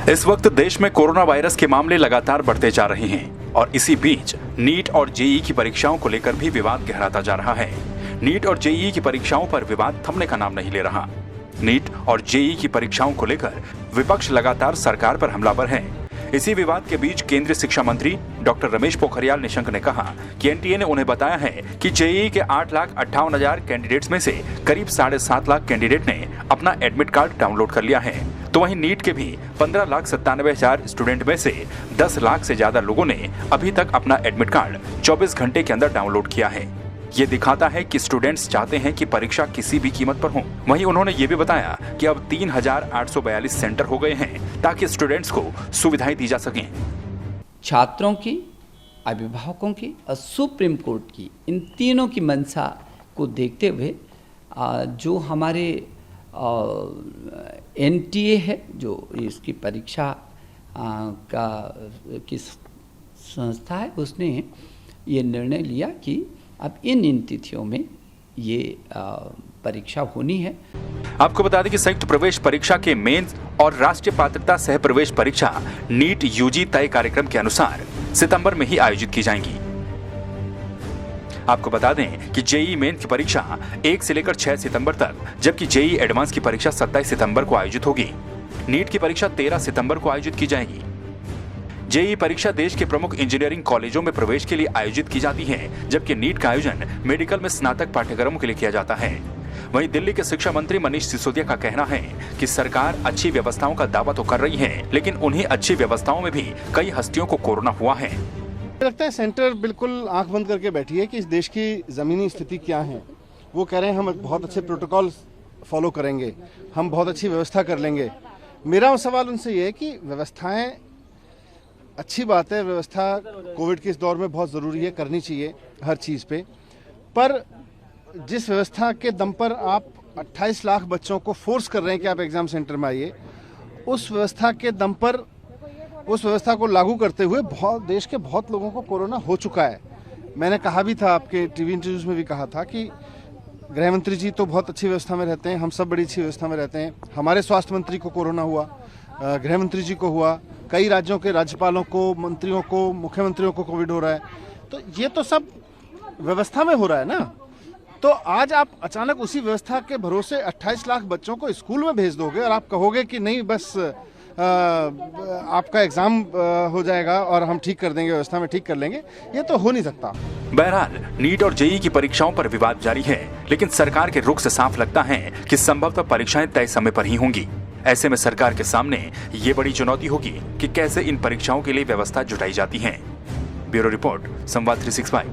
इस वक्त देश में कोरोना वायरस के मामले लगातार बढ़ते जा रहे हैं और इसी बीच नीट और जेईई की परीक्षाओं को लेकर भी विवाद गहराता जा रहा है। नीट और जेईई की परीक्षाओं पर विवाद थमने का नाम नहीं ले रहा। नीट और जेईई की परीक्षाओं को लेकर विपक्ष लगातार सरकार पर हमलावर है। इसी विवाद के बीच केंद्रीय शिक्षा मंत्री डॉक्टर रमेश पोखरियाल निशंक ने कहा कि एनटीए ने उन्हें बताया है कि जेईई के 8,58,000 कैंडिडेट्स में से करीब 7.5 लाख कैंडिडेट ने अपना एडमिट कार्ड डाउनलोड कर लिया है, तो वहीं नीट के भी 15,97,000 स्टूडेंट में से 10 लाख से ज्यादा लोगों ने अभी तक अपना एडमिट कार्ड 24 घंटे के अंदर डाउनलोड किया है। ये दिखाता है कि स्टूडेंट्स चाहते हैं कि परीक्षा किसी भी कीमत पर हो। वहीं उन्होंने ये भी बताया कि अब 3,842 सेंटर हो गए हैं ताकि स्टूडेंट्स को सुविधाएं दी जा सकें। छात्रों की, अभिभावकों की और सुप्रीम कोर्ट की, इन तीनों की मंशा को देखते हुए जो हमारे एनटीए है, जो इसकी परीक्षा की संस्था है, उसने ये निर्णय लिया कि अब इन तिथियों में ये परीक्षा होनी है। आपको बता दें कि संयुक्त प्रवेश परीक्षा के मेंस और राष्ट्रीय पात्रता सह प्रवेश परीक्षा नीट यूजी तय कार्यक्रम के अनुसार सितंबर में ही आयोजित की जाएंगी। आपको बता दें कि जेईई मेन की परीक्षा 1 से लेकर 6 सितंबर तक, जबकि जेईई एडवांस की परीक्षा 27 सितंबर को आयोजित होगी। नीट की परीक्षा 13 सितंबर को आयोजित की जाएगी। जेईई परीक्षा देश के प्रमुख इंजीनियरिंग कॉलेजों में प्रवेश के लिए आयोजित की जाती है, जबकि नीट का आयोजन मेडिकल में स्नातक पाठ्यक्रमों के लिए किया जाता है। वहीं दिल्ली के शिक्षा मंत्री मनीष सिसोदिया का कहना है कि सरकार अच्छी व्यवस्थाओं का दावा तो कर रही है, लेकिन उन्हीं अच्छी व्यवस्थाओं में भी कई हस्तियों को कोरोना हुआ है। लगता है सेंटर बिल्कुल आंख बंद करके बैठी है कि इस देश की जमीनी स्थिति क्या है। वो कह रहे हैं हम बहुत अच्छे प्रोटोकॉल फॉलो करेंगे, हम बहुत अच्छी व्यवस्था कर लेंगे। मेरा सवाल उनसे ये है कि व्यवस्थाएं अच्छी बात है, व्यवस्था कोविड के इस दौर में बहुत ज़रूरी है, करनी चाहिए हर चीज़ पे, पर जिस व्यवस्था के दम पर आप 28 लाख बच्चों को फोर्स कर रहे हैं कि आप एग्ज़ाम सेंटर में आइए, उस व्यवस्था के दम पर, उस व्यवस्था को लागू करते हुए देश के बहुत लोगों को कोरोना हो चुका है। मैंने कहा भी था, आपके टीवी इंटरव्यूज में भी कहा था कि गृह मंत्री जी तो बहुत अच्छी व्यवस्था में रहते हैं, हम सब बड़ी अच्छी व्यवस्था में रहते हैं। हमारे स्वास्थ्य मंत्री को कोरोना हुआ, गृह मंत्री जी को हुआ, कई राज्यों के राज्यपालों को, मंत्रियों को, मुख्यमंत्रियों को कोविड हो रहा है। तो ये तो सब व्यवस्था में हो रहा है ना। तो आज आप अचानक उसी व्यवस्था के भरोसे 28 लाख बच्चों को स्कूल में भेज दोगे और आप कहोगे कि नहीं बस आपका एग्जाम हो जाएगा और हम ठीक कर देंगे, व्यवस्था में ठीक कर लेंगे, ये तो हो नहीं सकता। बहरहाल नीट और जेईई की परीक्षाओं पर विवाद जारी है, लेकिन सरकार के रुख से साफ लगता है कि संभवतः परीक्षाएं तय समय पर ही होंगी। ऐसे में सरकार के सामने ये बड़ी चुनौती होगी कि कैसे इन परीक्षाओं के लिए व्यवस्था जुटाई जाती है। ब्यूरो रिपोर्ट, संवाद 365।